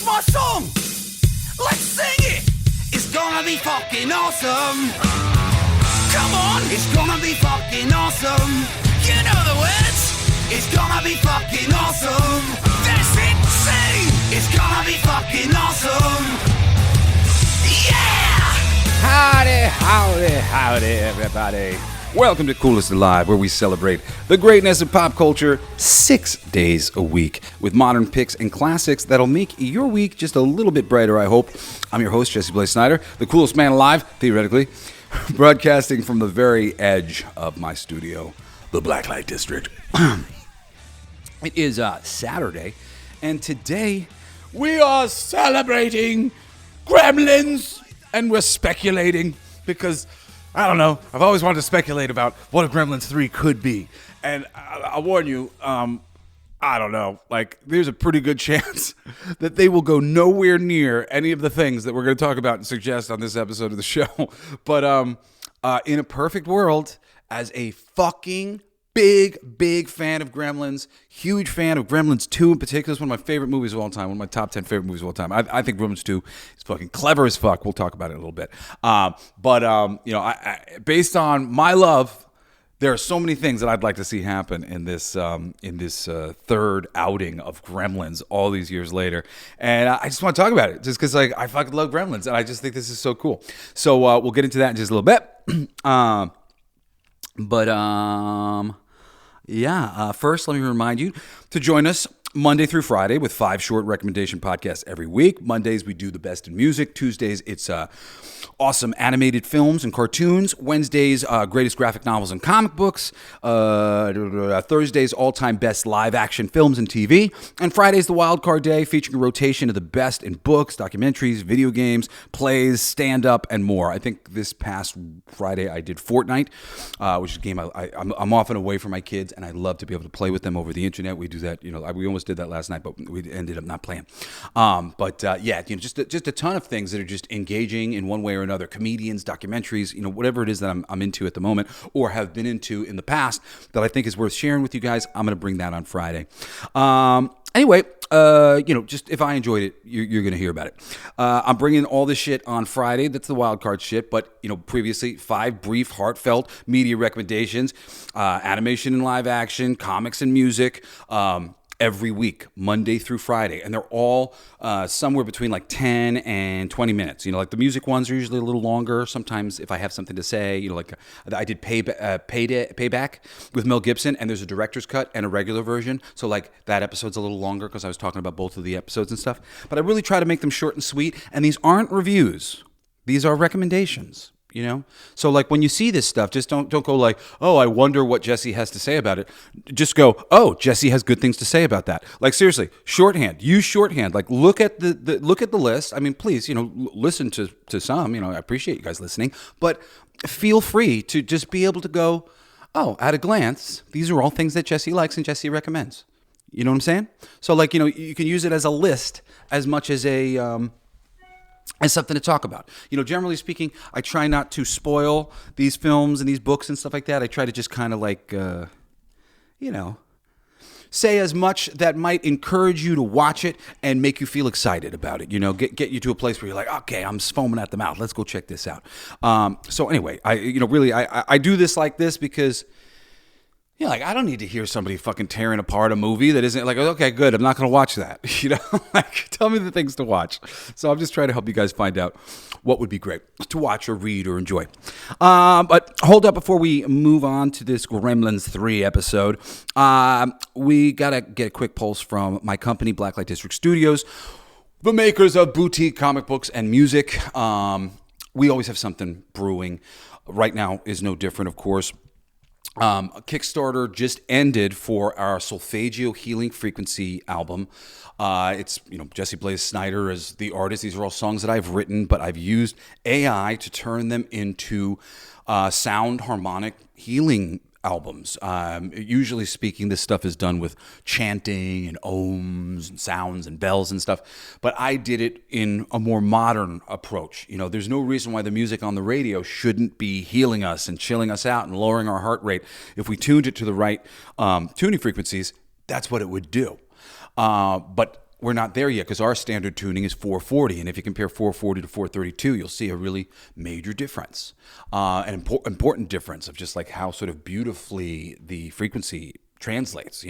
my song. Let's sing it. It's gonna be fucking awesome. Come on, it's gonna be fucking awesome. You know the words. It's gonna be fucking awesome. That's insane. It's gonna be fucking awesome. Yeah! Howdy, howdy, howdy, everybody. Welcome to Coolest Alive, where we celebrate the greatness of pop culture 6 days a week with modern picks and classics that'll make your week just a little bit brighter, I hope. I'm your host, Blaze Snider, the coolest man alive, theoretically, broadcasting from the very edge of my studio, the Blacklight District. It is Saturday, and today we are celebrating Gremlins, and we're speculating because, I don't know, I've always wanted to speculate about what a Gremlins 3 could be, and I'll warn you, I don't know, like, there's a pretty good chance that they will go nowhere near any of the things that we're going to talk about and suggest on this episode of the show, but in a perfect world, as a fucking big fan of Gremlins, huge fan of Gremlins 2 in particular. It's one of my favorite movies of all time, one of my top 10 favorite movies of all time. I think Gremlins 2 is fucking clever as fuck. We'll talk about it in a little bit. Based on my love, there are so many things that I'd like to see happen in this third outing of Gremlins all these years later. And I just want to talk about it just because I fucking love Gremlins, and I just think this is so cool. So we'll get into that in just a little bit. First, let me remind you to join us Monday through Friday with 5 short recommendation podcasts every week. Mondays, we do the best in music. Tuesdays, it's awesome animated films and cartoons. Wednesdays, greatest graphic novels and comic books. Thursdays, all-time best live-action films and TV. And Friday's the wild card day, featuring a rotation of the best in books, documentaries, video games, plays, stand-up, and more. I think this past Friday I did Fortnite, which is a game I'm often away from my kids, and I love to be able to play with them over the internet. We do that, we almost did that last night, but we ended up not playing. Just a ton of things that are just engaging in one way or another. Comedians, documentaries, whatever it is that I'm into at the moment or have been into in the past that I think is worth sharing with you guys. I'm going to bring that on Friday. Just if I enjoyed it, you're going to hear about it. I'm bringing all this shit on Friday. That's the wild card shit. But, previously 5 brief, heartfelt media recommendations, animation and live action, comics and music, every week, Monday through Friday. And they're all somewhere between like 10 and 20 minutes. Like the music ones are usually a little longer. Sometimes if I have something to say, I did Payback with Mel Gibson, and there's a director's cut and a regular version. So like that episode's a little longer because I was talking about both of the episodes and stuff. But I really try to make them short and sweet. And these aren't reviews. These are recommendations. So like when you see this stuff, just don't go like, oh, I wonder what Jesse has to say about it. Just go, oh, Jesse has good things to say about that. Like seriously, shorthand. Use shorthand. Like look at the list. I mean, please, listen to some. I appreciate you guys listening, but feel free to just be able to go, oh, at a glance, these are all things that Jesse likes and Jesse recommends. You know what I'm saying? So like you can use it as a list as much as as something to talk about. Generally speaking, I try not to spoil these films and these books and stuff like that. I try to just kind of like, say as much that might encourage you to watch it and make you feel excited about it. Get you to a place where you're like, okay, I'm foaming at the mouth. Let's go check this out. So anyway, I do this like this because, I don't need to hear somebody fucking tearing apart a movie that isn't like, okay, good, I'm not going to watch that. Tell me the things to watch. So I'm just trying to help you guys find out what would be great to watch or read or enjoy. But hold up before we move on to this Gremlins 3 episode. We got to get a quick pulse from my company, Blacklight District Studios, the makers of boutique comic books and music. We always have something brewing. Right now is no different, of course. Kickstarter just ended for our Solfeggio Healing Frequency album. It's, Jesse Blaze Snider is the artist. These are all songs that I've written, but I've used AI to turn them into sound harmonic healing albums. Usually speaking, this stuff is done with chanting and ohms and sounds and bells and stuff, but I did it in a more modern approach. There's no reason why the music on the radio shouldn't be healing us and chilling us out and lowering our heart rate. If we tuned it to the right tuning frequencies, that's what it would do. But we're not there yet because our standard tuning is 440, and if you compare 440 to 432, you'll see a really major difference, an important difference of just like how sort of beautifully the frequency translates,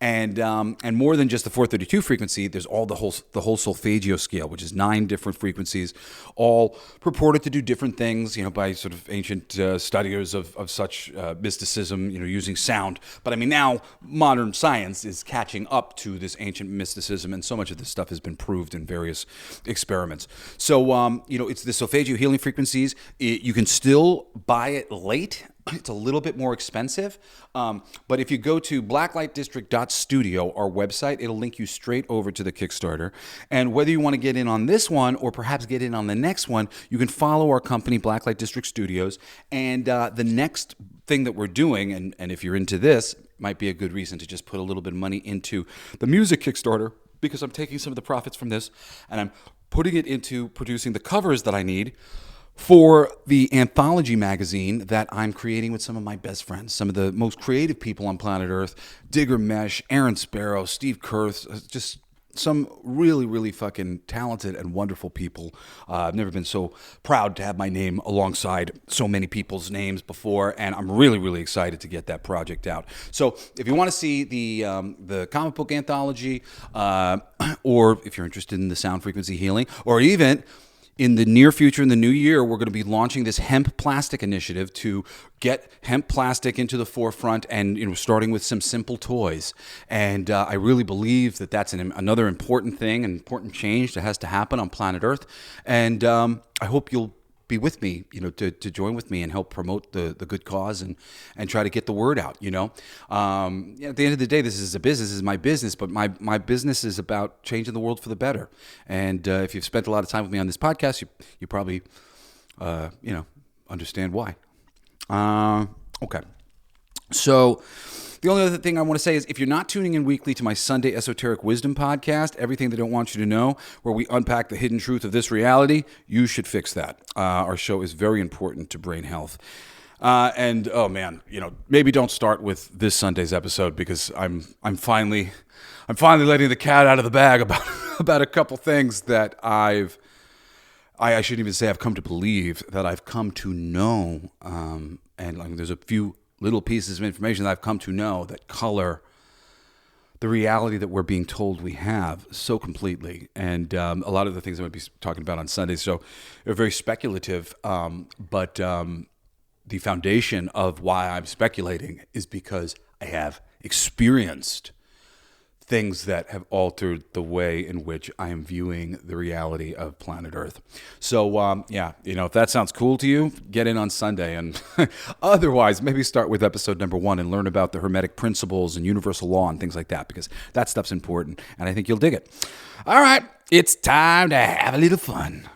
and more than just the 432 frequency, there's all the whole solfeggio scale, which is 9 different frequencies, all purported to do different things, by sort of ancient studiers of such mysticism, using sound. But I mean, now modern science is catching up to this ancient mysticism, and so much of this stuff has been proved in various experiments. So, it's the solfeggio healing frequencies. You can still buy it late. It's a little bit more expensive, but if you go to blacklightdistrict.studio, our website, it'll link you straight over to the Kickstarter. And whether you want to get in on this one or perhaps get in on the next one, you can follow our company, Blacklight District Studios. And the next thing that we're doing, and if you're into this, might be a good reason to just put a little bit of money into the music Kickstarter, because I'm taking some of the profits from this and I'm putting it into producing the covers that I need for the anthology magazine that I'm creating with some of my best friends, some of the most creative people on planet Earth, Digger Mesh, Aaron Sparrow, Steve Kurth, just some really, really fucking talented and wonderful people. I've never been so proud to have my name alongside so many people's names before, and I'm really, really excited to get that project out. So if you want to see the comic book anthology, or if you're interested in the sound frequency healing, or even in the near future, in the new year, we're going to be launching this hemp plastic initiative to get hemp plastic into the forefront, and starting with some simple toys. And I really believe that that's another important thing, an important change that has to happen on planet Earth. And I hope you'll be with me, to join with me and help promote the good cause and try to get the word out, At the end of the day, this is my business, but my business is about changing the world for the better. And if you've spent a lot of time with me on this podcast, you probably, understand why. Okay. So the only other thing I want to say is, if you're not tuning in weekly to my Sunday Esoteric Wisdom podcast, Everything They Don't Want You to Know, where we unpack the hidden truth of this reality, you should fix that. Our show is very important to brain health. And oh man, maybe don't start with this Sunday's episode, because I'm finally letting the cat out of the bag about a couple things that I shouldn't even say I've come to believe, that I've come to know. And there's a few little pieces of information that I've come to know that color the reality that we're being told we have so completely. And a lot of the things I'm going to be talking about on Sunday, so they're very speculative, but the foundation of why I'm speculating is because I have experienced things that have altered the way in which I am viewing the reality of planet Earth. So, if that sounds cool to you, get in on Sunday. And otherwise, maybe start with episode number 1 and learn about the Hermetic principles and universal law and things like that, because that stuff's important, and I think you'll dig it. All right, it's time to have a little fun.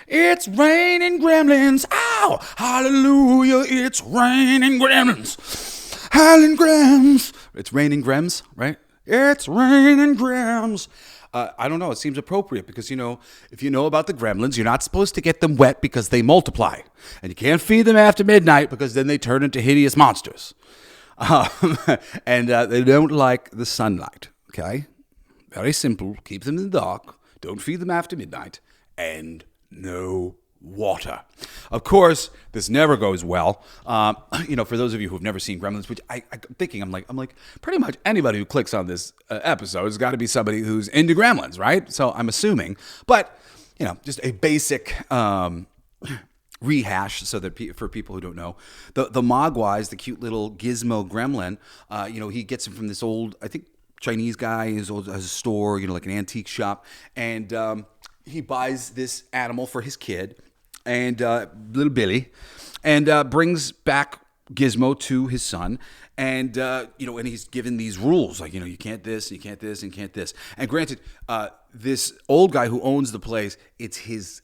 It's raining gremlins. Ow! Hallelujah, it's raining gremlins. Howling Grems. It's raining Grems, right? It's raining Grems. I don't know. It seems appropriate because, if you know about the Gremlins, you're not supposed to get them wet because they multiply. And you can't feed them after midnight because then they turn into hideous monsters. And they don't like the sunlight, okay? Very simple. Keep them in the dark. Don't feed them after midnight. And no water. Of course, this never goes well. For those of you who have never seen Gremlins, which I'm thinking, I'm like, pretty much anybody who clicks on this episode has got to be somebody who's into Gremlins, right? So I'm assuming, but just a basic rehash, so that for people who don't know, the mogwais, the cute little gizmo gremlin, he gets him from this old, I think, Chinese guy who has a store, like an antique shop, and he buys this animal for his kid, and little Billy, and brings back Gizmo to his son, and and he's given these rules, like you can't this, you can't this, and you can't this. And granted, this old guy who owns the place, it's his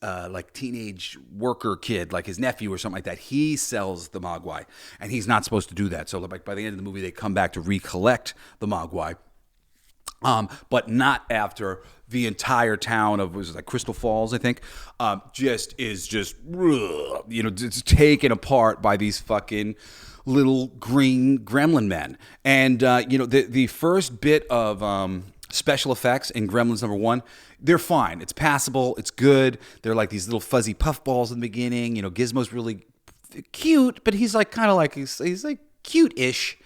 teenage worker kid, like his nephew or something like that. He sells the mogwai, and he's not supposed to do that. So by the end of the movie, they come back to recollect the mogwai. But not after the entire town of, was it like Crystal Falls, I think, it's taken apart by these fucking little green gremlin men. And, the first bit of special effects in Gremlins number 1, they're fine. It's passable. It's good. They're like these little fuzzy puffballs in the beginning. Gizmo's really cute, but he's like kind of like he's like cute-ish.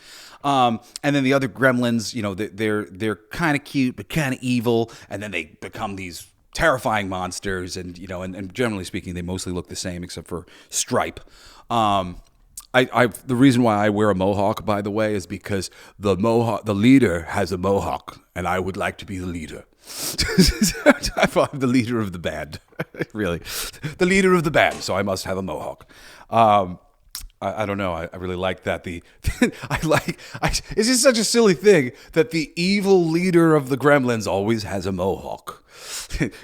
And then the other Gremlins, they're kind of cute but kind of evil, and then they become these terrifying monsters. And and generally speaking, they mostly look the same except for Stripe. The reason why I wear a mohawk, by the way, is because the leader has a mohawk, and I would like to be the leader. I'm the leader of the band, really, the leader of the band. So I must have a mohawk. I don't know. I really like that. It's just such a silly thing that the evil leader of the Gremlins always has a mohawk.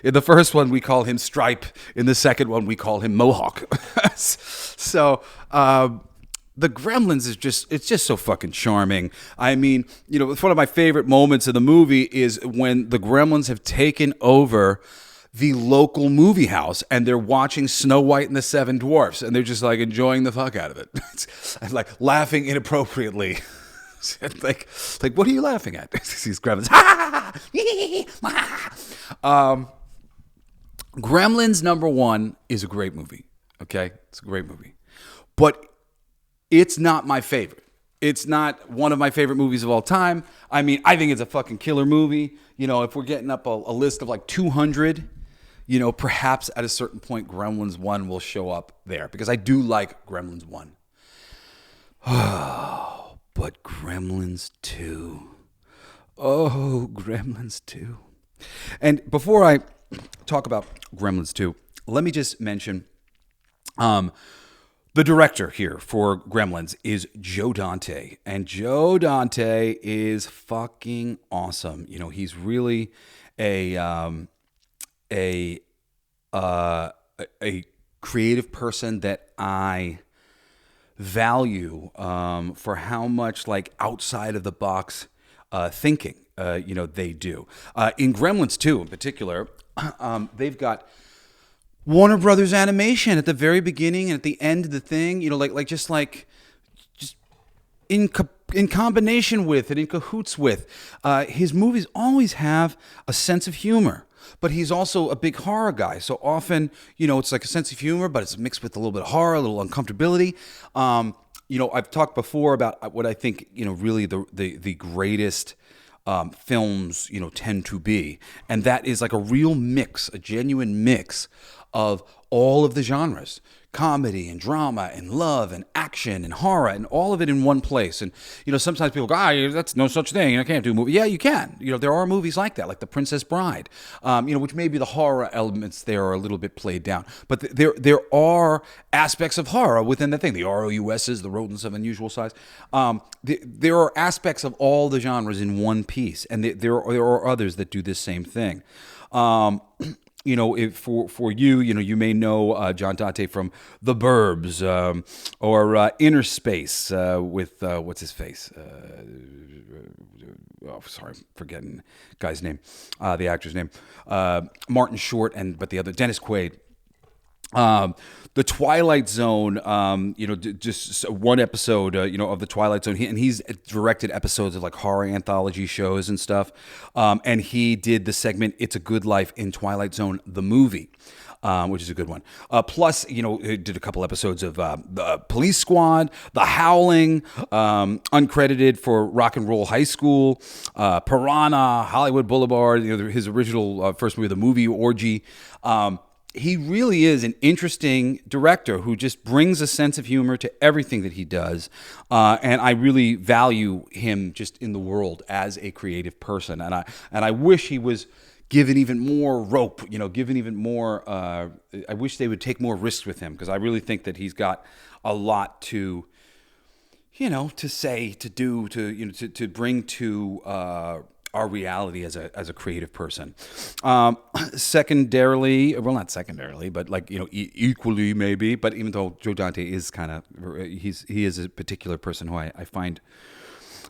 In the first one, we call him Stripe. In the second one, we call him Mohawk. So, the Gremlins it's just so fucking charming. I mean, one of my favorite moments of the movie is when the Gremlins have taken over the local movie house and they're watching Snow White and the Seven Dwarfs, and they're just like enjoying the fuck out of it. It's like laughing inappropriately. like what are you laughing at? These Gremlins. Gremlins number 1 is a great movie. Okay, it's a great movie, but it's not my favorite. It's not one of my favorite movies of all time. I mean, I think it's a fucking killer movie. If we're getting up a list of like 200, perhaps at a certain point, Gremlins 1 will show up there, because I do like Gremlins 1. Oh, but Gremlins 2. Oh, Gremlins 2. And before I talk about Gremlins 2, let me just mention the director here for Gremlins is Joe Dante, and Joe Dante is fucking awesome. He's really a creative person that I value for how much like outside of the box thinking they do. In Gremlins 2 in particular, they've got Warner Brothers Animation at the very beginning and at the end of the thing, just in combination with and in cahoots with. His movies always have a sense of humor, but he's also a big horror guy. So often, it's like a sense of humor, but it's mixed with a little bit of horror, a little uncomfortability. I've talked before about what I think, really the greatest films, tend to be. And that is like a real mix, a genuine mix of all of the genres, comedy and drama and love and action and horror and all of it in one place. And, sometimes people go, that's no such thing. I can't do a movie. Yeah, you can. There are movies like that, like The Princess Bride, which maybe the horror elements there are a little bit played down. But there are aspects of horror within the thing. The ROUSs, the rodents of unusual size. There are aspects of all the genres in one piece. And there are others that do this same thing. For you, you may know John Dante from The Burbs or Inner Space with what's his face? Sorry, I'm forgetting guy's name, the actor's name. Martin Short but the other Dennis Quaid. The Twilight Zone, just one episode, of the Twilight Zone. He's directed episodes of like horror anthology shows and stuff. And he did the segment "It's a Good Life" in Twilight Zone, the movie, which is a good one. Plus, he did a couple episodes of the Police Squad, The Howling, uncredited for Rock and Roll High School, Piranha, Hollywood Boulevard. His original first movie, The Movie Orgy. He really is an interesting director who just brings a sense of humor to everything that he does. And I really value him just in the world as a creative person. And I wish he was given even more rope, given even more, I wish they would take more risks with him, because I really think that he's got a lot to, to say, to do, to bring to our reality as a creative person. Secondarily, well, not secondarily, but like, equally maybe, but even though Joe Dante is kind of, he is a particular person who I find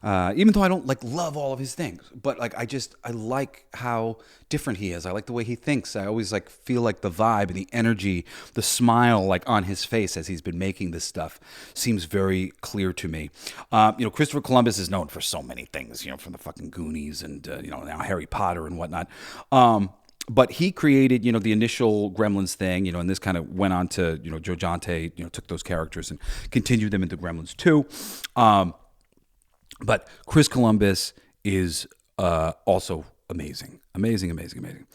Even though I don't like love all of his things, but like I like how different he is. I like the way he thinks. I always like feel like the vibe and the energy, the smile like on his face as he's been making this stuff seems very clear to me. Christopher Columbus is known for so many things, from the fucking Goonies and now Harry Potter and whatnot. But he created, the initial Gremlins thing, and this kind of went on to, Joe Dante, took those characters and continued them into Gremlins 2. But Chris Columbus is also amazing. Amazing.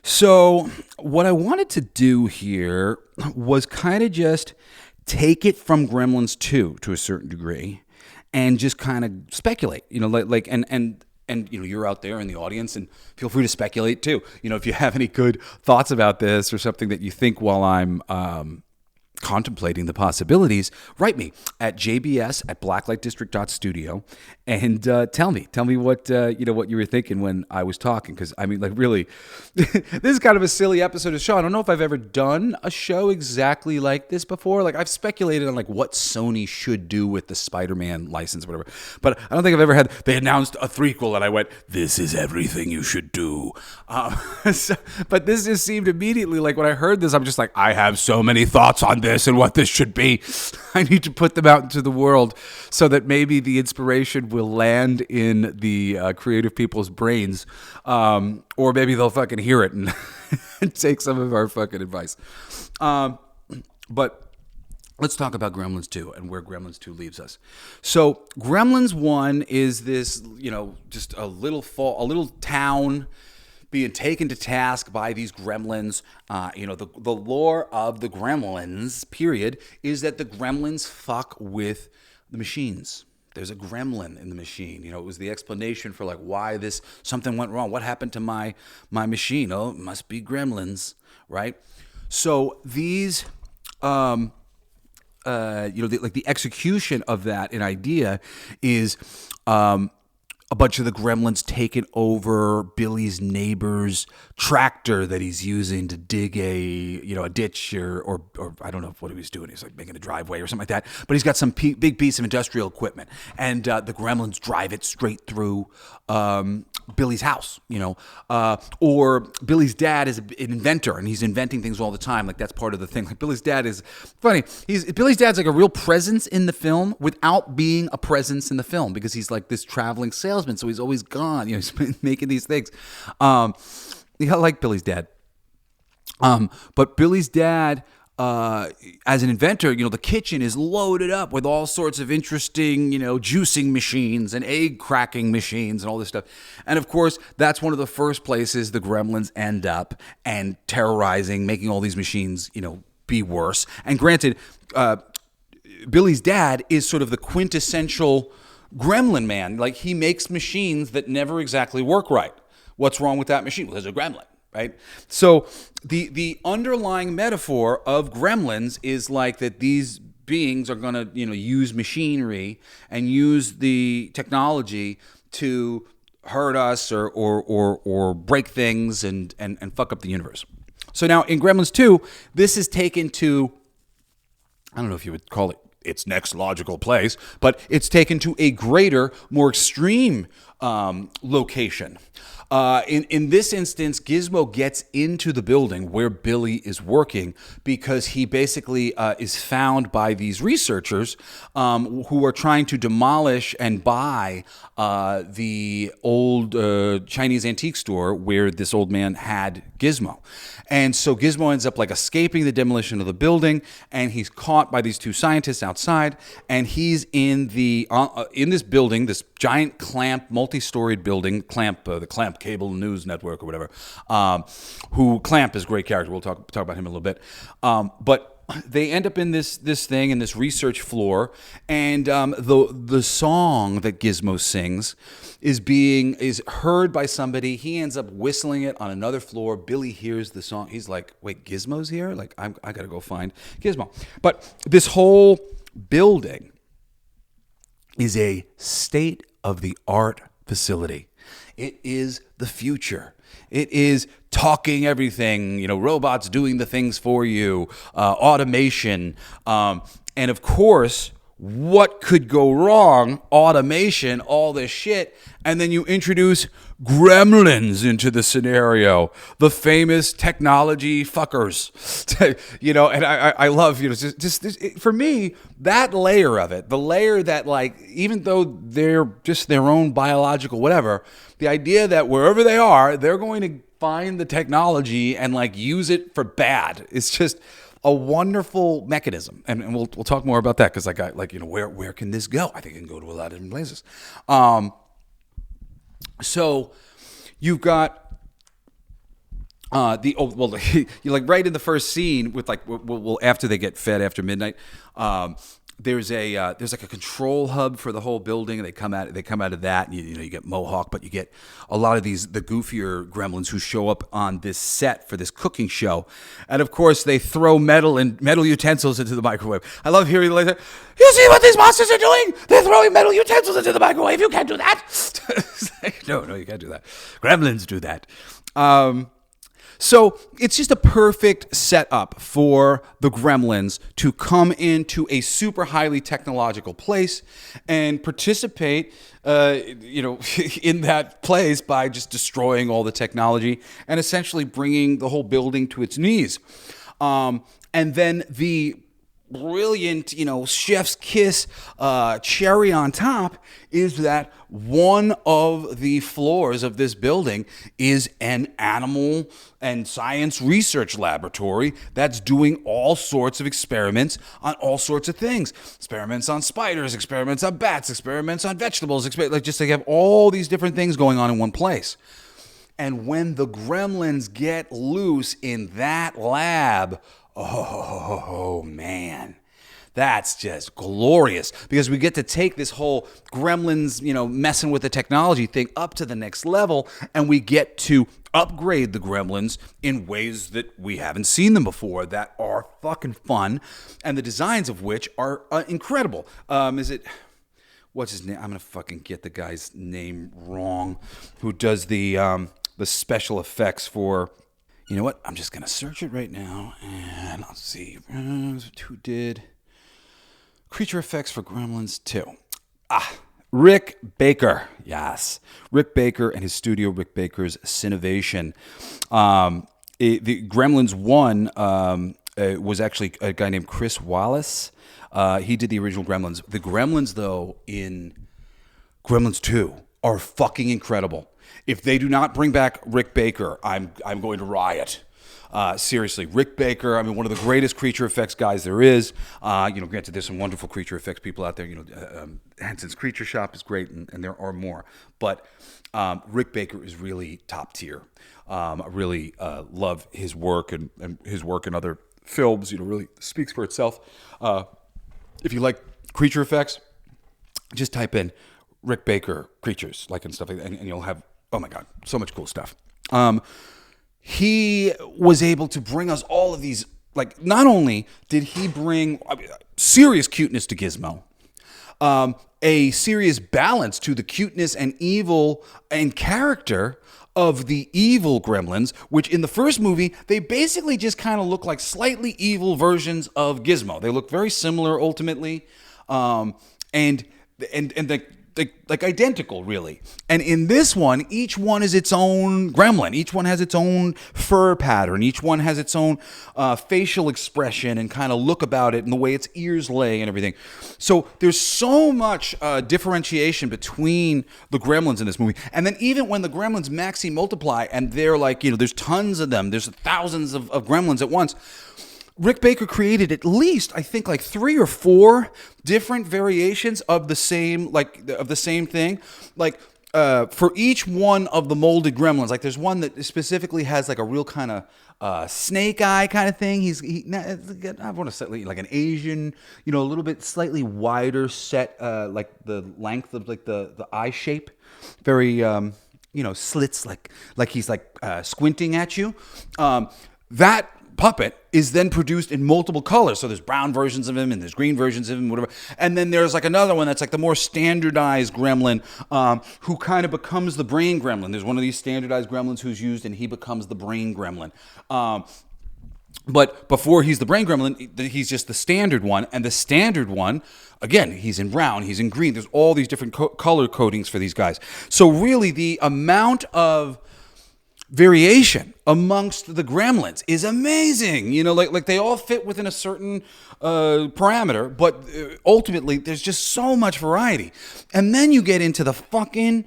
So what I wanted to do here was kind of just take it from Gremlins 2 to a certain degree and just kind of speculate, and you're out there in the audience, and feel free to speculate too. If you have any good thoughts about this or something that you think while I'm contemplating the possibilities, write me at JBS at blacklightdistrict.studio and tell me what what you were thinking when I was talking, because I mean, like, really this is kind of a silly episode of show. I don't know if I've ever done a show exactly like this before. Like, I've speculated on like what Sony should do with the Spider-Man license, whatever, but I don't think I've ever had, they announced a threequel and I went, this is everything you should do. But this just seemed immediately, like, when I heard this, I'm just like, I have so many thoughts on this and what this should be. I need to put them out into the world so that maybe the inspiration will land in the creative people's brains, or maybe they'll fucking hear it and, and take some of our fucking advice. But let's talk about Gremlins 2 and where Gremlins 2 leaves us. So Gremlins 1 is this, just a little town being taken to task by these gremlins. The lore of the Gremlins, period, is that the gremlins fuck with the machines. There's a gremlin in the machine. It was the explanation for like why something went wrong. What happened to my machine? Oh, it must be gremlins, right? So these, the execution of that an idea is, a bunch of the gremlins taking over Billy's neighbor's tractor that he's using to dig a ditch or I don't know what he was doing. He's like making a driveway or something like that. But he's got some big piece of industrial equipment, and the gremlins drive it straight through Billy's house. Or Billy's dad is an inventor and he's inventing things all the time. Like, that's part of the thing. Like, Billy's dad is funny. Billy's dad's like a real presence in the film without being a presence in the film, because he's like this traveling salesman. So he's always gone. He's making these things. I like Billy's dad. But Billy's dad, as an inventor, the kitchen is loaded up with all sorts of interesting, juicing machines and egg cracking machines and all this stuff. And of course, that's one of the first places the gremlins end up and terrorizing, making all these machines, be worse. And granted, Billy's dad is sort of the quintessential gremlin man. Like, he makes machines that never exactly work right. What's wrong with that machine? Well, there's a gremlin, right? So the underlying metaphor of gremlins is like that these beings are going to, use machinery and use the technology to hurt us or break things and fuck up the universe. So now in Gremlins 2, this is taken to, I don't know if you would call it its next logical place, but it's taken to a greater, more extreme location. In this instance, Gizmo gets into the building where Billy is working because he basically is found by these researchers who are trying to demolish and buy the old Chinese antique store where this old man had Gizmo. And so Gizmo ends up like escaping the demolition of the building, and he's caught by these two scientists outside, and he's in this building, this giant clamp, multi-storied building, the Clamp Cable News Network or whatever, who Clamp is a great character. We'll talk about him in a little bit. But they end up in this thing, in this research floor, and the song that Gizmo sings is heard by somebody. He ends up whistling it on another floor. Billy hears the song. He's like, wait, Gizmo's here? Like, I gotta go find Gizmo. But this whole building is a state-of-the-art facility. It is the future. It is talking everything, robots doing the things for you, automation. And of course, what could go wrong, automation, all this shit, and then you introduce Gremlins into the scenario, the famous technology fuckers, and I love, for me, that layer of it, the layer that, like, even though they're just their own biological whatever, the idea that wherever they are, they're going to find the technology and, like, use it for bad. It's just a wonderful mechanism, and we'll talk more about that, because where can this go? I think it can go to a lot of different places. So you've got you like right in the first scene with like after they get fed after midnight. There's like a control hub for the whole building, and they come out of that, and you get Mohawk, but you get a lot of the goofier gremlins who show up on this set for this cooking show, and of course they throw metal utensils into the microwave. I love hearing later, you see what these monsters are doing? They're throwing metal utensils into the microwave. You can't do that. No, you can't do that. Gremlins do that. So it's just a perfect setup for the Gremlins to come into a super highly technological place and participate, in that place by just destroying all the technology and essentially bringing the whole building to its knees. And then the brilliant, chef's kiss cherry on top is that one of the floors of this building is an animal and science research laboratory that's doing all sorts of experiments on all sorts of things. Experiments on spiders, experiments on bats, experiments on vegetables, they have all these different things going on in one place. And when the Gremlins get loose in that lab, oh, man, that's just glorious, because we get to take this whole Gremlins, messing with the technology thing up to the next level, and we get to upgrade the Gremlins in ways that we haven't seen them before that are fucking fun, and the designs of which are incredible. What's his name? I'm going to fucking get the guy's name wrong, who does the special effects for... You know what? I'm just going to search it right now, and I'll see who did creature effects for Gremlins 2. Rick Baker. Yes. Rick Baker and his studio, Rick Baker's Cinovation. The Gremlins 1 was actually a guy named Chris Wallace. He did the original Gremlins. The Gremlins, though, in Gremlins 2 are fucking incredible. If they do not bring back Rick Baker, I'm going to riot. Seriously, Rick Baker, one of the greatest creature effects guys there is. Granted, there's some wonderful creature effects people out there. Henson's Creature Shop is great, and there are more. But Rick Baker is really top tier. I really love his work, and his work in other films, really speaks for itself. If you like creature effects, just type in Rick Baker creatures, and stuff like that, and you'll have, oh my God, so much cool stuff. He was able to bring us all of these, not only did he bring serious cuteness to Gizmo, a serious balance to the cuteness and evil and character of the evil Gremlins, which in the first movie, they basically just kind of look like slightly evil versions of Gizmo. They look very similar ultimately, and identical, really. And in this one, each one is its own gremlin. Each one has its own fur pattern. Each one has its own facial expression and kind of look about it and the way its ears lay and everything. So there's so much differentiation between the gremlins in this movie. And then even when the gremlins maxi multiply and they're there's tons of them, there's thousands of gremlins at once, Rick Baker created at least, I think, 3 or 4 different variations of the same thing. For each one of the molded gremlins, there's one that specifically has a real kind of snake eye kind of thing. I want to say an Asian, a little bit slightly wider set, the length of the eye shape, very slits like he's squinting at you. That puppet is then produced in multiple colors. So there's brown versions of him and there's green versions of him, whatever. And then there's another one that's the more standardized gremlin, who kind of becomes the brain gremlin. There's one of these standardized gremlins who's used and he becomes the brain gremlin. But before he's the brain gremlin, he's just the standard one. And the standard one, again, he's in brown, he's in green. There's all these different color codings for these guys. So really, the amount of variation amongst the gremlins is amazing. You know, like they all fit within a certain parameter, but ultimately, there's just so much variety. And then you get into the fucking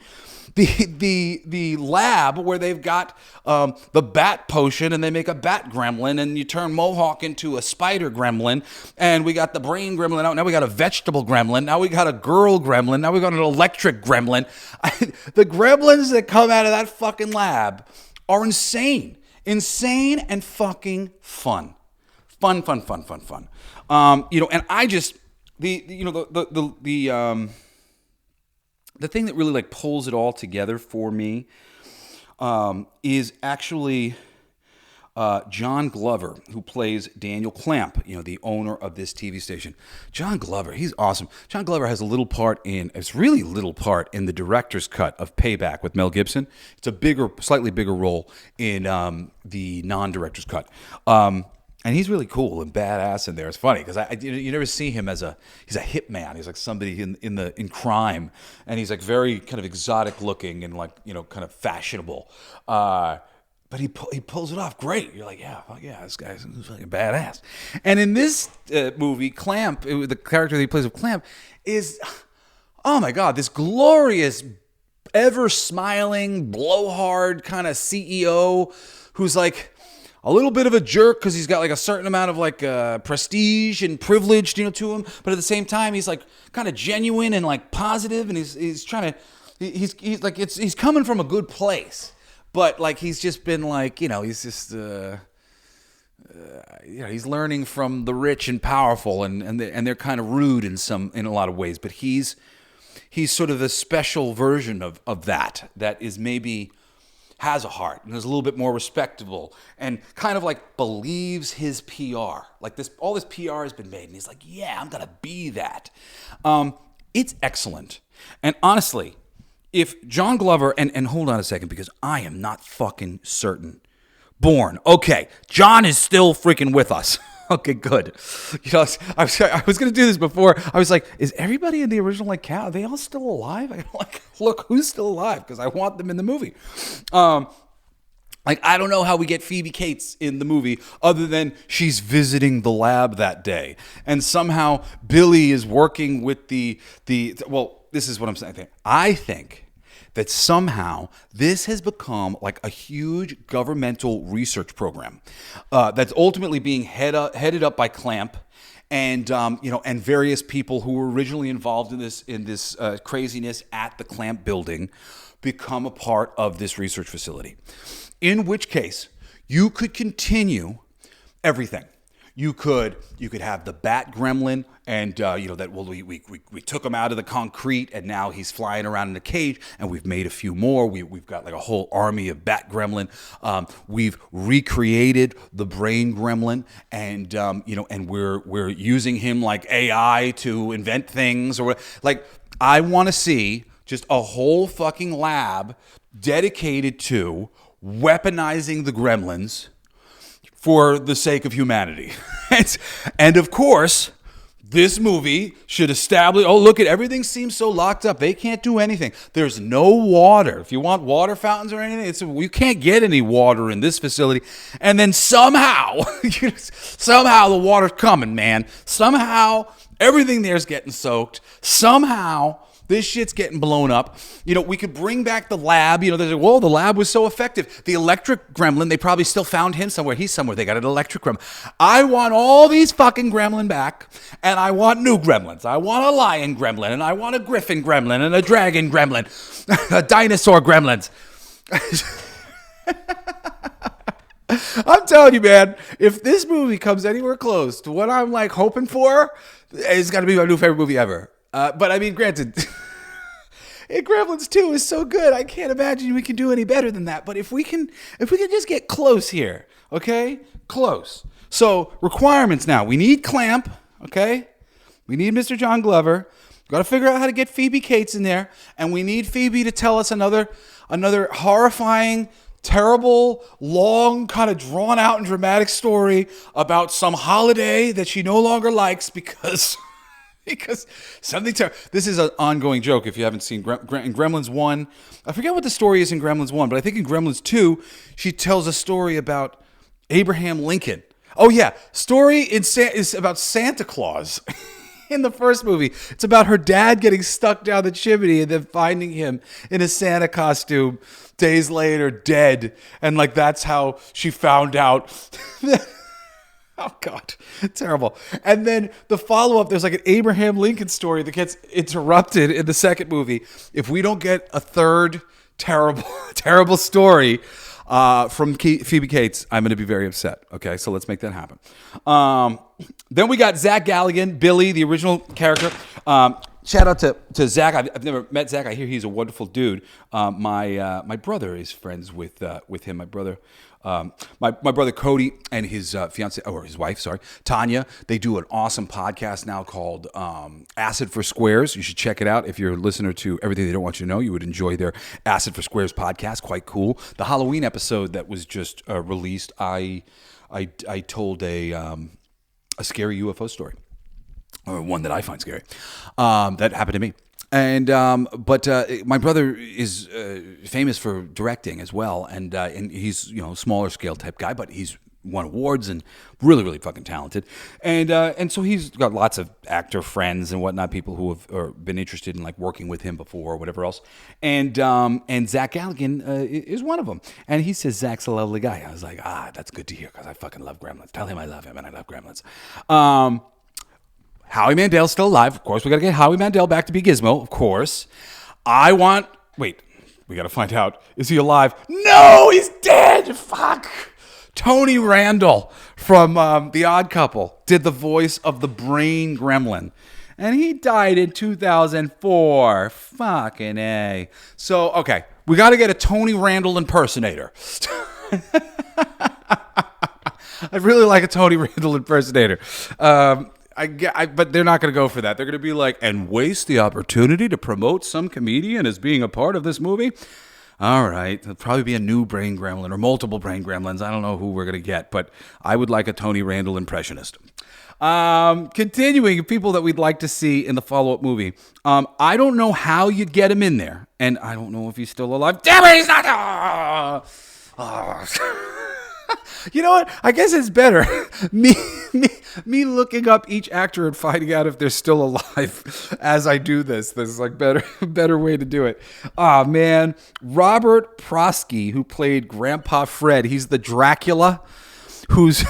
the lab where they've got the bat potion and they make a bat gremlin, and you turn Mohawk into a spider gremlin, and we got the brain gremlin out. Now we got a vegetable gremlin. Now we got a girl gremlin. Now we got an electric gremlin. The gremlins that come out of that fucking lab are insane and fucking fun. Fun. You know, and I just the thing that really like pulls it all together for me is actually John Glover, who plays Daniel Clamp, you know, the owner of this TV station. John Glover, he's awesome. John Glover has it's really little part in the director's cut of Payback with Mel Gibson. It's a slightly bigger role in the non-director's cut. And he's really cool and badass in there. It's funny because you never see him as he's a hitman. He's like somebody in crime, and he's like very kind of exotic looking and like, you know, kind of fashionable. But he pulls it off great. You're like, yeah, fuck yeah, this guy's fucking badass. And in this movie, Clamp, the character that he plays with Clamp, is, oh my God, this glorious, ever smiling, blowhard kind of CEO who's like a little bit of a jerk because he's got like a certain amount of like prestige and privilege, you know, to him. But at the same time, he's like kind of genuine and like positive, and he's trying to, he's like, he's coming from a good place. But like he's just been like, you know, he's just you know, he's learning from the rich and powerful, and they're kind of rude in a lot of ways. But he's sort of the special version of that is maybe has a heart and is a little bit more respectable and kind of like believes his PR. Like all this PR has been made, and he's like, yeah, I'm gonna be that. It's excellent, and honestly, if John Glover, and hold on a second, because I am not fucking certain. Bourne. Okay, John is still freaking with us. Okay, good. You know, I was going to do this before. I was like, is everybody in the original like cat? Are they all still alive? I like, look, who's still alive? Because I want them in the movie. Like, I don't know how we get Phoebe Cates in the movie other than she's visiting the lab that day, and somehow Billy is working with well, this is what I'm saying. I think that somehow this has become like a huge governmental research program that's ultimately being headed up by Clamp and you know, and various people who were originally involved in this craziness at the Clamp building become a part of this research facility. In which case, you could continue everything. You could have the Bat Gremlin, and you know that we took him out of the concrete, and now he's flying around in a cage, and we've made a few more. We've got like a whole army of Bat Gremlin. We've recreated the Brain Gremlin, and you know, and we're using him like AI to invent things, or like I want to see just a whole fucking lab dedicated to weaponizing the Gremlins for the sake of humanity. And of course, this movie should establish, oh, look at everything seems so locked up. They can't do anything. There's no water. If you want water fountains or anything, you can't get any water in this facility. And then somehow the water's coming, man. Somehow everything there's getting soaked. Somehow this shit's getting blown up. You know, we could bring back the lab. You know, there's the lab was so effective. The electric gremlin, they probably still found him somewhere. He's somewhere. They got an electric gremlin. I want all these fucking gremlin back, and I want new gremlins. I want a lion gremlin, and I want a griffin gremlin, and a dragon gremlin, a dinosaur gremlins. I'm telling you, man, if this movie comes anywhere close to what I'm like hoping for, it's got to be my new favorite movie ever. But I mean, granted, Gremlins 2 is so good, I can't imagine we can do any better than that. But if we can just get close here, okay? Close. So, requirements now. We need Clamp, okay? We need Mr. John Glover. We've got to figure out how to get Phoebe Cates in there. And we need Phoebe to tell us another horrifying terrible, long, kind of drawn out and dramatic story about some holiday that she no longer likes because something terrible. This is an ongoing joke if you haven't seen in Gremlins 1. I forget what the story is in Gremlins 1, but I think in Gremlins 2, she tells a story about Abraham Lincoln. Oh, yeah. Story is about Santa Claus. In the first movie, it's about her dad getting stuck down the chimney and then finding him in a Santa costume days later, dead. And like, that's how she found out. Oh, God. Terrible. And then the follow-up, there's like an Abraham Lincoln story that gets interrupted in the second movie. If we don't get a third terrible story from Phoebe Cates, I'm going to be very upset. Okay, so let's make that happen. Then we got Zach Galligan, Billy, the original character. Shout out to Zach. I've never met Zach. I hear he's a wonderful dude. My brother is friends with him. My brother Cody and his fiance, or his wife, sorry, Tanya. They do an awesome podcast now called Acid for Squares. You should check it out. If you're a listener to Everything They Don't Want You to Know, you would enjoy their Acid for Squares podcast. Quite cool. The Halloween episode that was just released, I told a scary UFO story, or one that I find scary, that happened to me. And but my brother is famous for directing as well, and he's smaller scale type guy, but he's won awards and really fucking talented, and so he's got lots of actor friends and whatnot, people who have been interested in like working with him before or whatever else, and Zach Galligan is one of them, and he says Zach's a lovely guy. I was like, that's good to hear because I fucking love Gremlins. Tell him I love him and I love Gremlins. Howie Mandel's still alive. Of course, we got to get Howie Mandel back to be Gizmo. Of course. Wait, we got to find out. Is he alive? No, he's dead. Fuck. Tony Randall from The Odd Couple did the voice of the brain gremlin. And he died in 2004. Fucking A. So, okay. We got to get a Tony Randall impersonator. I'd really like a Tony Randall impersonator. But they're not going to go for that. They're going to be like, and waste the opportunity to promote some comedian as being a part of this movie? All right. There'll probably be a new brain gremlin or multiple brain gremlins. I don't know who we're going to get, but I would like a Tony Randall impressionist. Continuing, people that we'd like to see in the follow-up movie. I don't know how you'd get him in there, and I don't know if he's still alive. Damn it, he's not! You know what? I guess it's better. Me looking up each actor and finding out if they're still alive as I do this. This is like better way to do it. Oh man, Robert Prosky, who played Grandpa Fred. He's the Dracula who's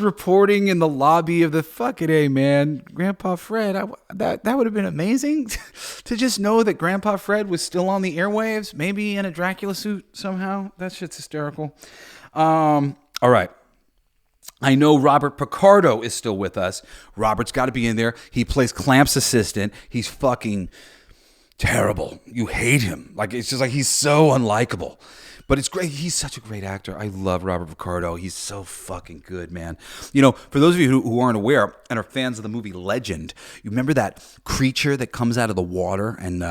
reporting in the lobby of the fucking A, man. Grandpa Fred. That would have been amazing to just know that Grandpa Fred was still on the airwaves, maybe in a Dracula suit somehow. That shit's hysterical. All right. I know Robert Picardo is still with us. Robert's got to be in there. He plays Clamp's assistant. He's fucking terrible. You hate him. Like, it's just like he's so unlikable. But it's great. He's such a great actor. I love Robert Picardo. He's so fucking good, man. You know, for those of you who aren't aware and are fans of the movie Legend, you remember that creature that comes out of the water and,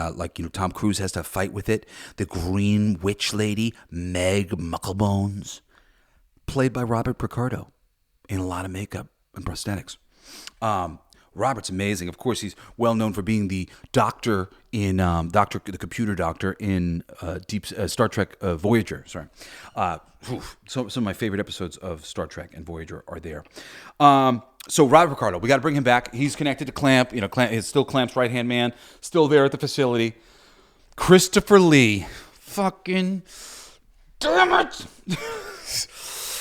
Tom Cruise has to fight with it? The green witch lady, Meg Mucklebones, played by Robert Picardo in a lot of makeup and prosthetics. Robert's amazing. Of course, he's well known for being the doctor in the computer doctor in Star Trek Voyager. Sorry, some of my favorite episodes of Star Trek and Voyager are there. So Robert Picardo, we got to bring him back. He's connected to Clamp. You know, Clamp is still Clamp's right hand man, still there at the facility. Christopher Lee, fucking damn it.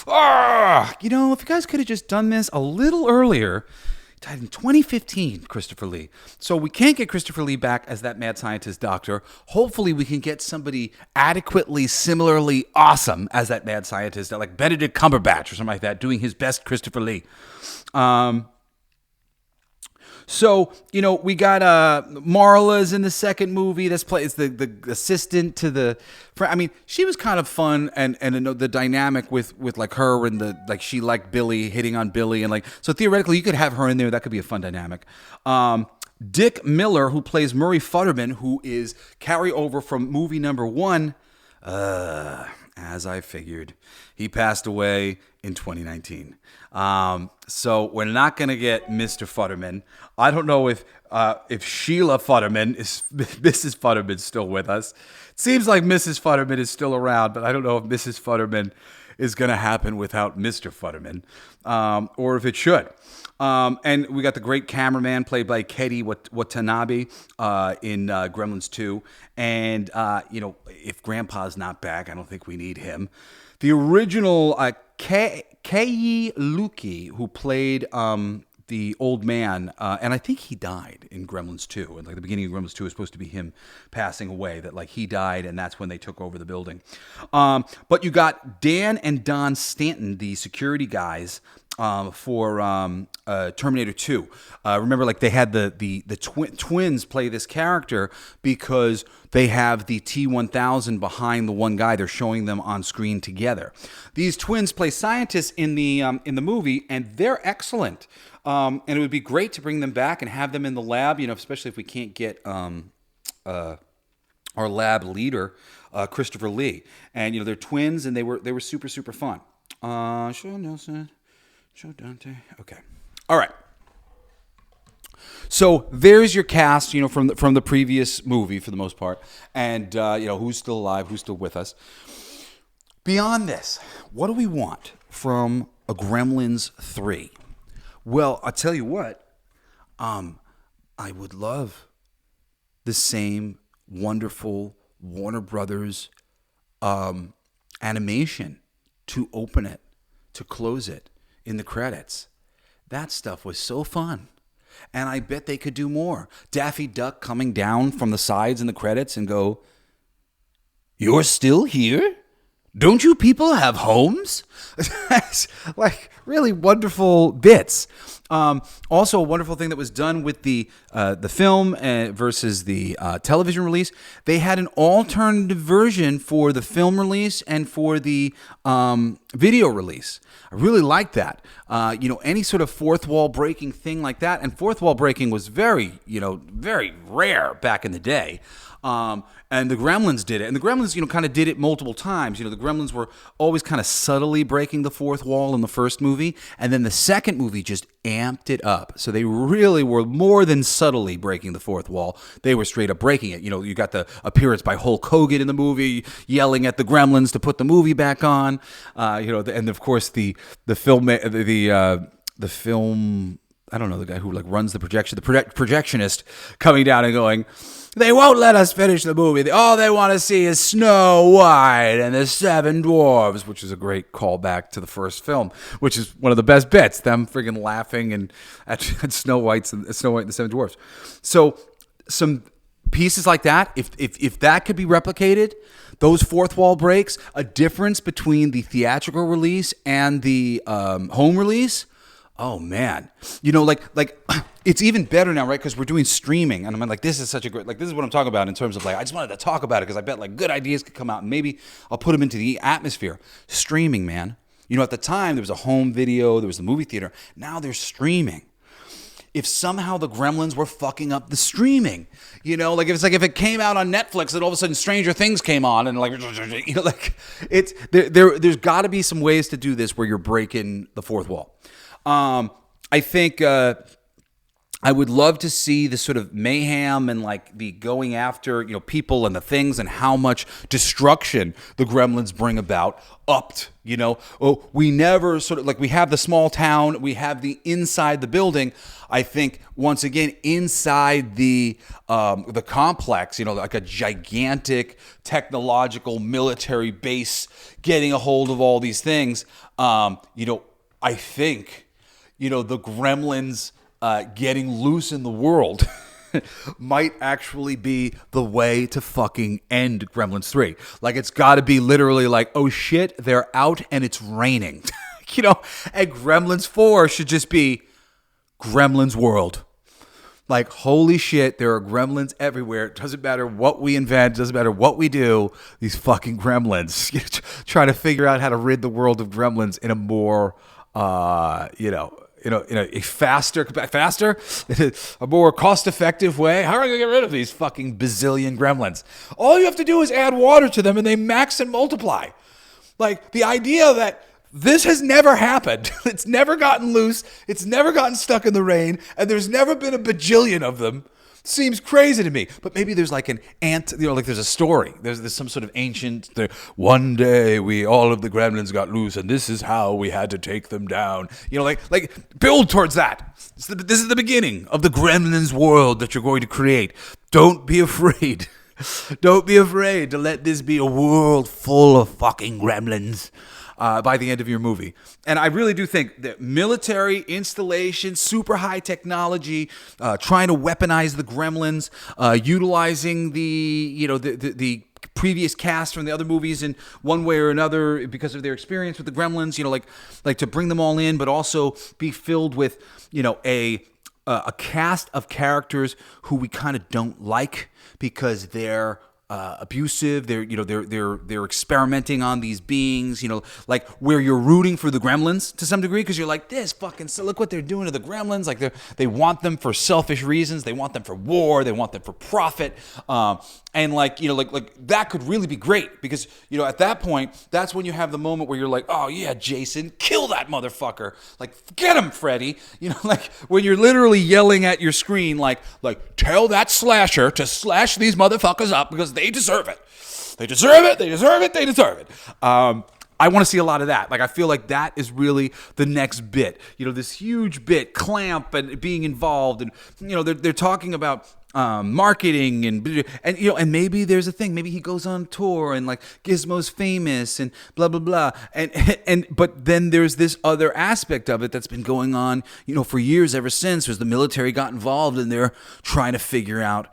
If you guys could have just done this a little earlier. He died in 2015, Christopher Lee. So we can't get Christopher Lee back as that mad scientist doctor. Hopefully we can get somebody adequately, similarly awesome as that mad scientist, like Benedict Cumberbatch or something like that, doing his best Christopher Lee. So, we got Marla's in the second movie. This plays the assistant to the. I mean, she was kind of fun, and the dynamic with like her and she liked Billy, hitting on Billy, and so theoretically you could have her in there. That could be a fun dynamic. Dick Miller, who plays Murray Futterman, who is carryover from movie number 1, as as I figured, he passed away in 2019. So we're not going to get Mr. Futterman. I don't know if Sheila Futterman is Mrs. Futterman's still with us. It seems like Mrs. Futterman is still around, but I don't know if Mrs. Futterman is going to happen without Mr. Futterman, or if it should. And we got the great cameraman played by Kedi Watanabe in Gremlins 2. And, if Grandpa's not back, I don't think we need him. The original Kei Luki, who played the old man, and I think he died in Gremlins 2. And like the beginning of Gremlins 2 is supposed to be him passing away, that like he died and that's when they took over the building. But you got Dan and Don Stanton, the security guys, for Terminator 2. Remember, like they had the twins play this character because they have the T-1000 behind the one guy. They're showing them on screen together. These twins play scientists in the movie, and they're excellent. And it would be great to bring them back and have them in the lab, especially if we can't get our lab leader, Christopher Lee. And they're twins, and they were super, super fun. Show Nelson. Joe Dante. Okay. All right. So there's your cast, from the previous movie for the most part, and who's still alive, who's still with us. Beyond this, what do we want from a Gremlins 3? Well, I'll tell you what. I would love the same wonderful Warner Brothers animation to open it, to close it. In the credits. That stuff was so fun. And I bet they could do more. Daffy Duck coming down from the sides in the credits and go, "You're still here? Don't you people have homes?" That's like really wonderful bits. Also, a wonderful thing that was done with the film versus the television release. They had an alternative version for the film release and for the video release. I really like that. Any sort of fourth wall breaking thing like that. And fourth wall breaking was very rare back in the day. And the Gremlins did it. And the Gremlins, kind of did it multiple times. The Gremlins were always kind of subtly breaking the fourth wall in the first movie. And then the second movie just amped it up. So they really were more than subtly breaking the fourth wall. They were straight up breaking it. You got the appearance by Hulk Hogan in the movie, yelling at the Gremlins to put the movie back on. And of course the film, the film, I don't know, the guy who runs the projectionist coming down and going, "They won't let us finish the movie. All they want to see is Snow White and the Seven Dwarves," which is a great callback to the first film, which is one of the best bits, them friggin' laughing and at Snow White and the Seven Dwarves. So some pieces like that, if that could be replicated, those fourth wall breaks, a difference between the theatrical release and the home release. Oh man, like it's even better now, right? Because we're doing streaming, and I'm like, this is such a great, this is what I'm talking about in terms of I just wanted to talk about it because I bet good ideas could come out, and maybe I'll put them into the atmosphere. Streaming, man. At the time there was a home video, there was the movie theater. Now there's streaming. If somehow the Gremlins were fucking up the streaming, if it came out on Netflix and all of a sudden Stranger Things came on and it's there's got to be some ways to do this where you're breaking the fourth wall. I think I would love to see the sort of mayhem and the going after people and the things and how much destruction the Gremlins bring about upped. We never sort of we have the small town, we have the inside the building. I think once again inside the complex, like a gigantic technological military base, getting a hold of all these things. I think. The Gremlins getting loose in the world might actually be the way to fucking end Gremlins 3. It's got to be literally oh shit, they're out and it's raining. And Gremlins 4 should just be Gremlins World. Holy shit, there are gremlins everywhere. It doesn't matter what we invent. It doesn't matter what we do. These fucking gremlins. Trying to figure out how to rid the world of gremlins in a more, in a faster, a more cost-effective way. How are we going to get rid of these fucking bazillion gremlins? All you have to do is add water to them and they max and multiply. Like, the idea that this has never happened. It's never gotten loose. It's never gotten stuck in the rain. And there's never been a bajillion of them. Seems crazy to me. But maybe there's like an like there's a story. There's some sort of ancient, one day all of the gremlins got loose and this is how we had to take them down. Like build towards that. This is the beginning of the gremlins world that you're going to create. Don't be afraid. Don't be afraid to let this be a world full of fucking gremlins. By the end of your movie. And I really do think that military installation, super high technology, trying to weaponize the gremlins, utilizing the previous cast from the other movies in one way or another because of their experience with the gremlins, like to bring them all in, but also be filled with, a cast of characters who we kind of don't like because they're abusive. They're experimenting on these beings, like where you're rooting for the gremlins to some degree because you're like, this fucking, so look what they're doing to the gremlins. Like they want them for selfish reasons. They want them for war. They want them for profit. And like that could really be great because, at that point, that's when you have the moment where you're like, oh yeah, Jason, kill that motherfucker. Like, get him, Freddy. Like when you're literally yelling at your screen, like tell that slasher to slash these motherfuckers up because they deserve it. They deserve it. They deserve it. They deserve it. I want to see a lot of that. Like, I feel like that is really the next bit. This huge bit, Clamp and being involved, and they're talking about marketing and maybe there's a thing. Maybe he goes on tour and like Gizmo's famous and blah blah blah. But then there's this other aspect of it that's been going on, for years ever since, was the military got involved and they're trying to figure out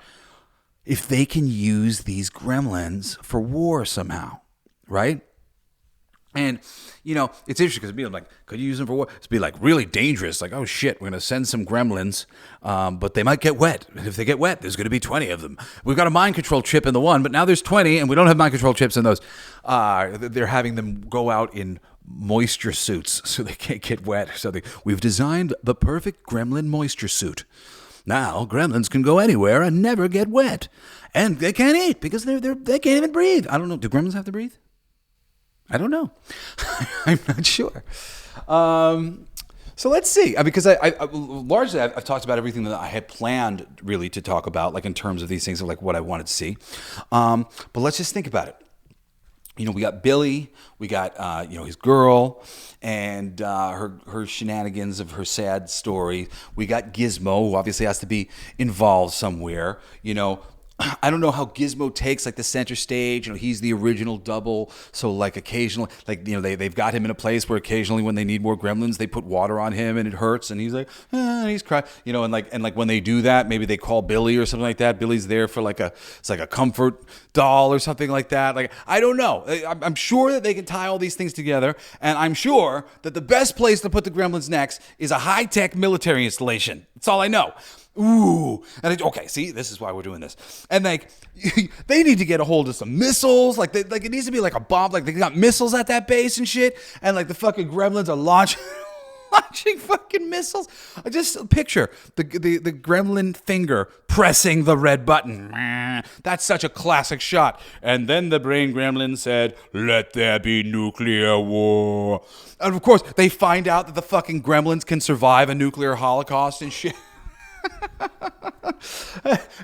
if they can use these gremlins for war somehow, right? And, it's interesting because I'm like, could you use them for war? It'd be like really dangerous. Like, oh shit, we're going to send some gremlins, but they might get wet. And if they get wet, there's going to be 20 of them. We've got a mind control chip in the one, but now there's 20 and we don't have mind control chips in those. They're having them go out in moisture suits so they can't get wet. So we've designed the perfect gremlin moisture suit. Now, gremlins can go anywhere and never get wet. And they can't eat because they can't even breathe. I don't know. Do gremlins have to breathe? I don't know. I'm not sure. So let's see. Because I largely I've talked about everything that I had planned really to talk about, like in terms of these things of like what I wanted to see. But let's just think about it. We got Billy, we got his girl, and her shenanigans of her sad story. We got Gizmo, who obviously has to be involved somewhere. I don't know how Gizmo takes like the center stage. He's the original double, so like occasionally, like they've got him in a place where occasionally when they need more gremlins, they put water on him and it hurts, and he's like, he's crying, and like when they do that, maybe they call Billy or something like that. Billy's there for it's like a comfort doll or something like that. Like, I don't know. I'm sure that they can tie all these things together, and I'm sure that the best place to put the gremlins next is a high-tech military installation. That's all I know. Ooh, and okay, see, this is why we're doing this. And like, they need to get a hold of some missiles. Like it needs to be like a bomb. Like they got missiles at that base and shit. And like the fucking gremlins are launching fucking missiles. I just picture the gremlin finger pressing the red button. That's such a classic shot. And then the brain gremlin said, "Let there be nuclear war." And of course, they find out that the fucking gremlins can survive a nuclear holocaust and shit.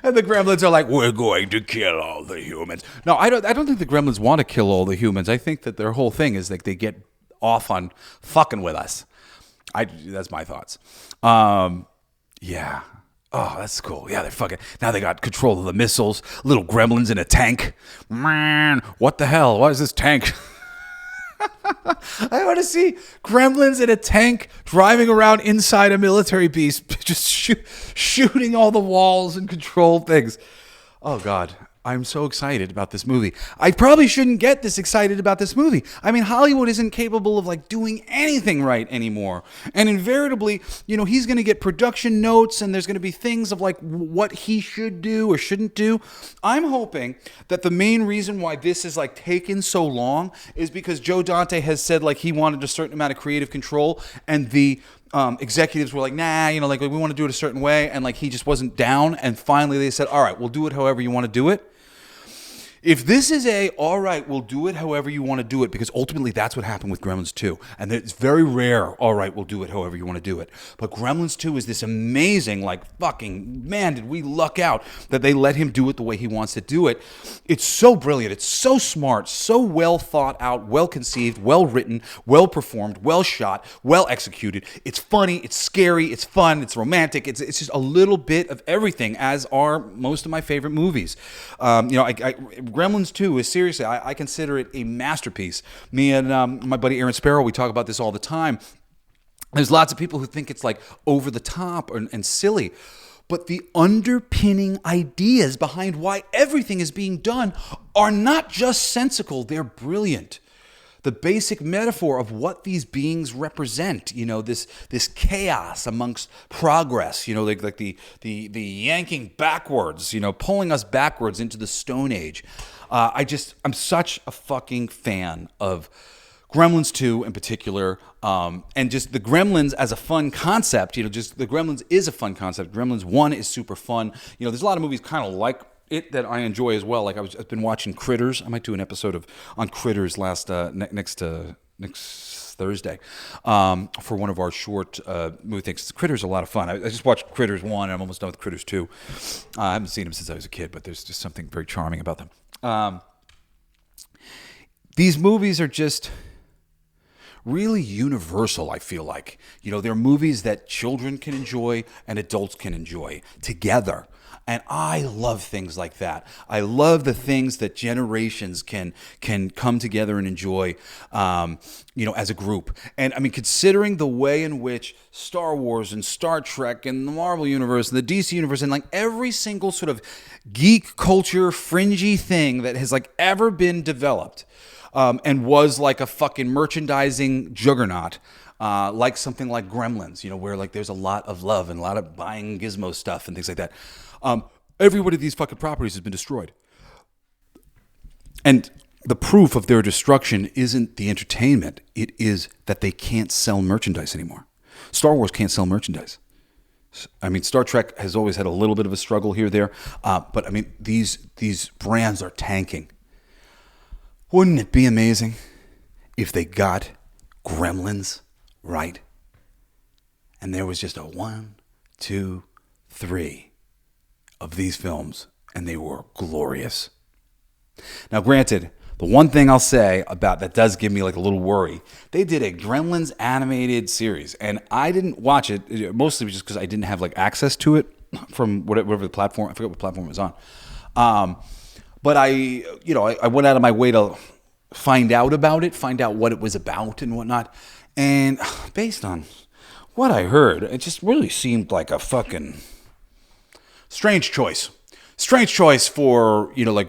And the gremlins are like, we're going to kill all the humans. No, I don't think the gremlins want to kill all the humans. I think that their whole thing is like they get off on fucking with us. That's my thoughts. Yeah. Oh, that's cool. Yeah, they're fucking. Now they got control of the missiles. Little gremlins in a tank. Man, what the hell? What is this tank? I want to see gremlins in a tank driving around inside a military base, just shooting all the walls and control things. Oh, God. I'm so excited about this movie. I probably shouldn't get this excited about this movie. I mean, Hollywood isn't capable of like doing anything right anymore. And invariably, he's going to get production notes and there's going to be things of like what he should do or shouldn't do. I'm hoping that the main reason why this is like taken so long is because Joe Dante has said like he wanted a certain amount of creative control and the executives were like, nah, like we want to do it a certain way. And like he just wasn't down. And finally they said, all right, we'll do it however you want to do it. If this is all right, we'll do it however you want to do it, because ultimately that's what happened with Gremlins 2. And it's very rare, all right, we'll do it however you want to do it. But Gremlins 2 is this amazing, like, fucking, man, did we luck out that they let him do it the way he wants to do it. It's so brilliant. It's so smart, so well thought out, well conceived, well written, well performed, well shot, well executed. It's funny, it's scary, it's fun, it's romantic. It's just a little bit of everything, as are most of my favorite movies. Gremlins 2 is seriously, I consider it a masterpiece. Me and my buddy Aaron Sparrow, we talk about this all the time. There's lots of people who think it's like over the top and silly, but the underpinning ideas behind why everything is being done are not just sensical, they're brilliant. The basic metaphor of what these beings represent, this chaos amongst progress, like the yanking backwards, pulling us backwards into the Stone Age. I'm such a fucking fan of Gremlins 2 in particular, and just the Gremlins as a fun concept. Just the Gremlins is a fun concept. Gremlins 1 is super fun. There's a lot of movies kind of like it that I enjoy as well. Like I've been watching Critters. I might do an episode on Critters next Thursday for one of our short movie things. Critters are a lot of fun. I just watched Critters 1 and I'm almost done with Critters 2. I haven't seen them since I was a kid, but there's just something very charming about them. These movies are just really universal, I feel like. They're movies that children can enjoy and adults can enjoy together. And I love things like that. I love the things that generations can come together and enjoy, as a group. And I mean, considering the way in which Star Wars and Star Trek and the Marvel Universe and the DC Universe and like every single sort of geek culture fringy thing that has like ever been developed, and was like a fucking merchandising juggernaut, like something like Gremlins, where like there's a lot of love and a lot of buying gizmo stuff and things like that. Every one of these fucking properties has been destroyed. And the proof of their destruction isn't the entertainment. It is that they can't sell merchandise anymore. Star Wars can't sell merchandise. I mean, Star Trek has always had a little bit of a struggle here or there. But I mean, these brands are tanking. Wouldn't it be amazing if they got Gremlins right? And there was just a 1, 2, 3 of these films, and they were glorious. Now, granted, the one thing I'll say about that does give me like a little worry, they did a Gremlins animated series, and I didn't watch it, mostly just because I didn't have like access to it from whatever the platform, I forget what platform it was on. But I went out of my way to find out about it, find out what it was about and whatnot. And based on what I heard, it just really seemed like a fucking strange choice. Strange choice for, like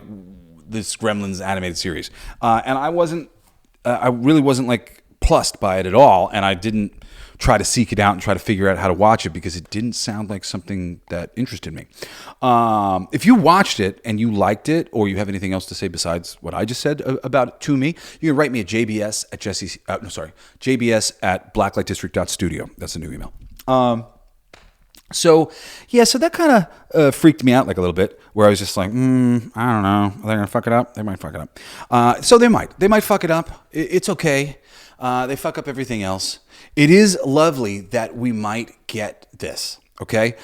this Gremlins animated series. And I really wasn't like plussed by it at all. And I didn't try to seek it out and try to figure out how to watch it because it didn't sound like something that interested me. If you watched it and you liked it, or you have anything else to say besides what I just said about it to me, you can write me at JBS at blacklightdistrict.studio. That's the new email. So that kind of freaked me out like a little bit, where I was just like, I don't know. Are they going to fuck it up? They might fuck it up. So they might fuck it up. It's okay. They fuck up everything else. It is lovely that we might get this, okay?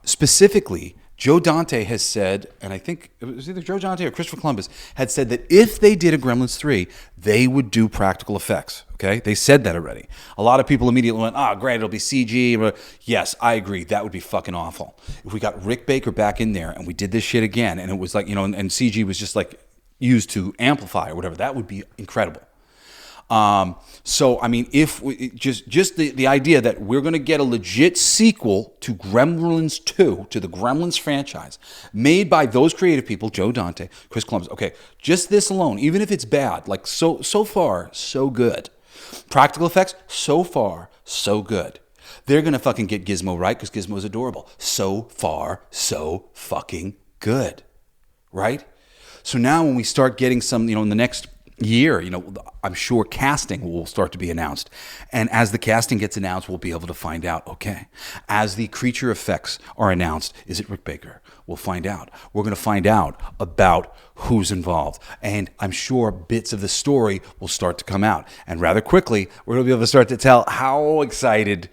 Specifically, Joe Dante has said, and I think it was either Joe Dante or Christopher Columbus, had said that if they did a Gremlins 3, they would do practical effects, okay? They said that already. A lot of people immediately went, great, it'll be CG. Yes, I agree. That would be fucking awful. If we got Rick Baker back in there and we did this shit again, and it was like, and CG was just like used to amplify or whatever, that would be incredible. So, I mean, if we, just the idea that we're going to get a legit sequel to Gremlins 2, to the Gremlins franchise, made by those creative people, Joe Dante, Chris Columbus. Okay, just this alone, even if it's bad, like so far, so good. Practical effects, so far, so good. They're going to fucking get Gizmo right because Gizmo's adorable. So far, so fucking good. Right? So now when we start getting some, in the next year, I'm sure casting will start to be announced. And as the casting gets announced, we'll be able to find out, okay, as the creature effects are announced, is it Rick Baker? we'll find out. We're going to find out about who's involved. And I'm sure bits of the story will start to come out. And rather quickly, we're going to be able to start to tell how excited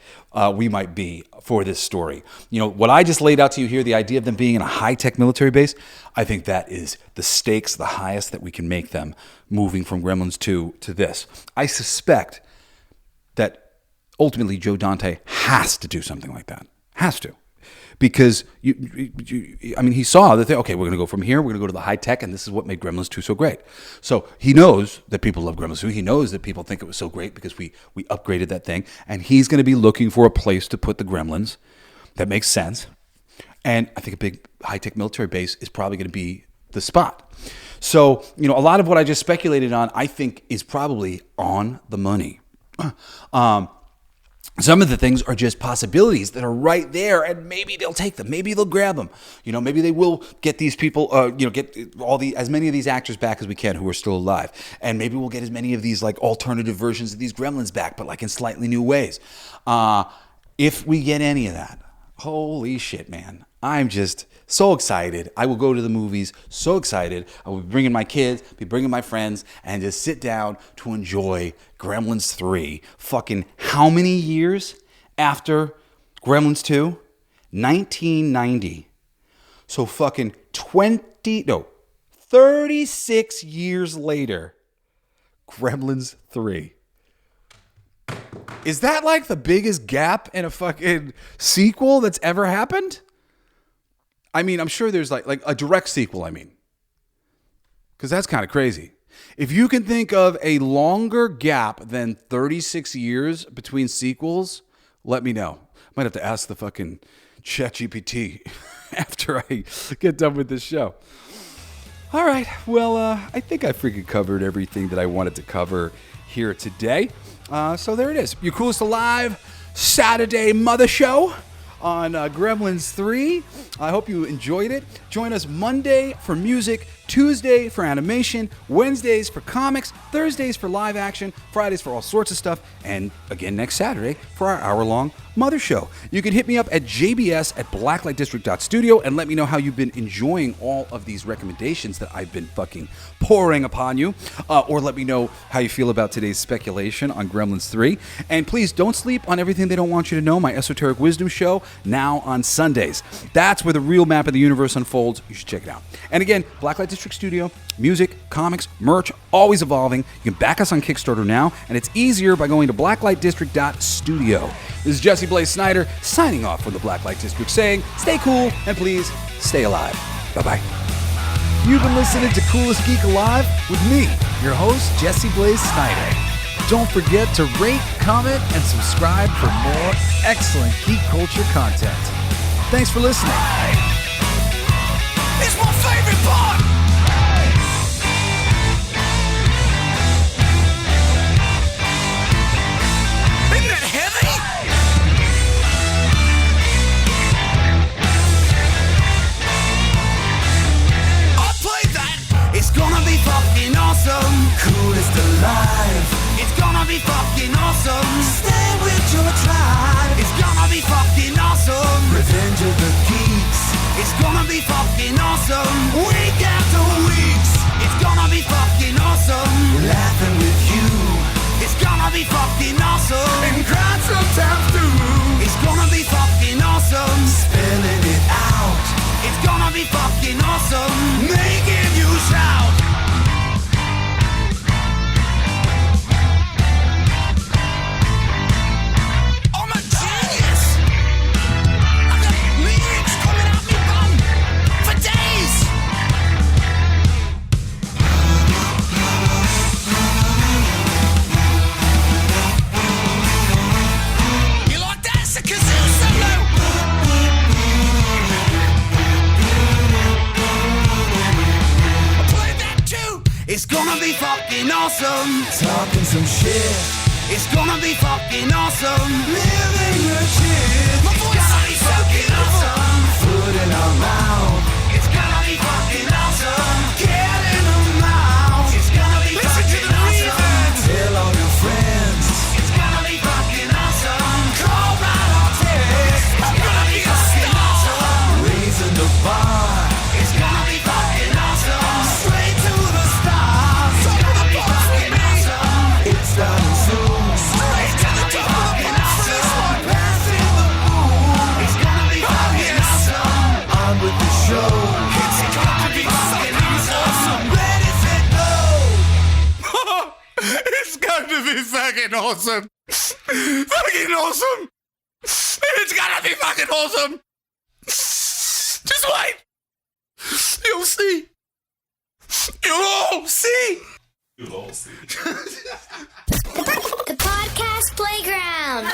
we might be for this story. You know, what I just laid out to you here, the idea of them being in a high-tech military base, I think that is the stakes, the highest that we can make them moving from Gremlins 2 to this. I suspect that ultimately Joe Dante has to do something like that. Has to. Because, he saw that, okay, we're going to go from here, we're going to go to the high tech, and this is what made Gremlins 2 so great. So he knows that people love Gremlins 2. He knows that people think it was so great because we upgraded that thing. And he's going to be looking for a place to put the Gremlins that makes sense. And I think a big high-tech military base is probably going to be the spot. So, a lot of what I just speculated on, I think, is probably on the money. Some of the things are just possibilities that are right there, and maybe they'll take them. Maybe they'll grab them. Maybe they will get these people, get as many of these actors back as we can who are still alive. And maybe we'll get as many of these like alternative versions of these Gremlins back, but like in slightly new ways. If we get any of that, holy shit, man. I'm just so excited. I will go to the movies so excited. I will be bringing my kids, be bringing my friends, and just sit down to enjoy Gremlins 3. Fucking how many years after Gremlins 2? 1990. So fucking 36 years later, Gremlins 3. Is that like the biggest gap in a fucking sequel that's ever happened? I'm sure there's like a direct sequel, because that's kind of crazy. If you can think of a longer gap than 36 years between sequels, let me know. Might have to ask the fucking ChatGPT after I get done with this show. All right, well, I think I freaking covered everything that I wanted to cover here today. So there it is. Your Coolest Alive Saturday Mother Show on Gremlins 3. I hope you enjoyed it. Join us Monday for music, Tuesday for animation, Wednesdays for comics, Thursdays for live action, Fridays for all sorts of stuff, and again next Saturday for our hour-long Mother Show. You can hit me up at JBS at blacklightdistrict.studio and let me know how you've been enjoying all of these recommendations that I've been fucking pouring upon you, or let me know how you feel about today's speculation on Gremlins 3. And please don't sleep on Everything They Don't Want You to Know, my esoteric wisdom show, now on Sundays. That's where the real map of the universe unfolds. You should check it out. And again, Blacklight District Studio, music, comics, merch, always evolving. You can back us on Kickstarter now, and it's easier by going to blacklightdistrict.studio. This is Jesse Blaze Snider signing off from the Blacklight District saying, stay cool and please stay alive. Bye-bye. You've been listening to Coolest Geek Alive with me, your host, Jesse Blaze Snider. Don't forget to rate, comment, and subscribe for more excellent geek culture content. Thanks for listening. It's my favorite part! Isn't that heavy? I played that! It's gonna be fucking awesome! Coolest alive! It's gonna be fucking awesome! Stay with your tribe! It's gonna be fucking awesome! Revenge of the Geeks! It's gonna be fucking awesome! Week after weeks! It's gonna be fucking awesome! Laughing with you! It's gonna be fucking awesome! And crying sometimes too! It's gonna be fucking awesome! Spelling it out! It's gonna be fucking awesome! Making you shout! It's gonna be fucking awesome. Talking some shit. It's gonna be fucking awesome. Living your shit. My voice gonna be fucking awesome. Food in our mouth. It's gonna be fucking awesome. Get in the mouth. It's gonna be fucking awesome. Tell all your friends. It's gonna be fucking awesome. Call right or text. It's gonna be fucking awesome. Raising the bar. fucking awesome. Fucking awesome. It's gonna be fucking awesome. Just wait. You'll see. You'll all see. You'll all see. The podcast playground.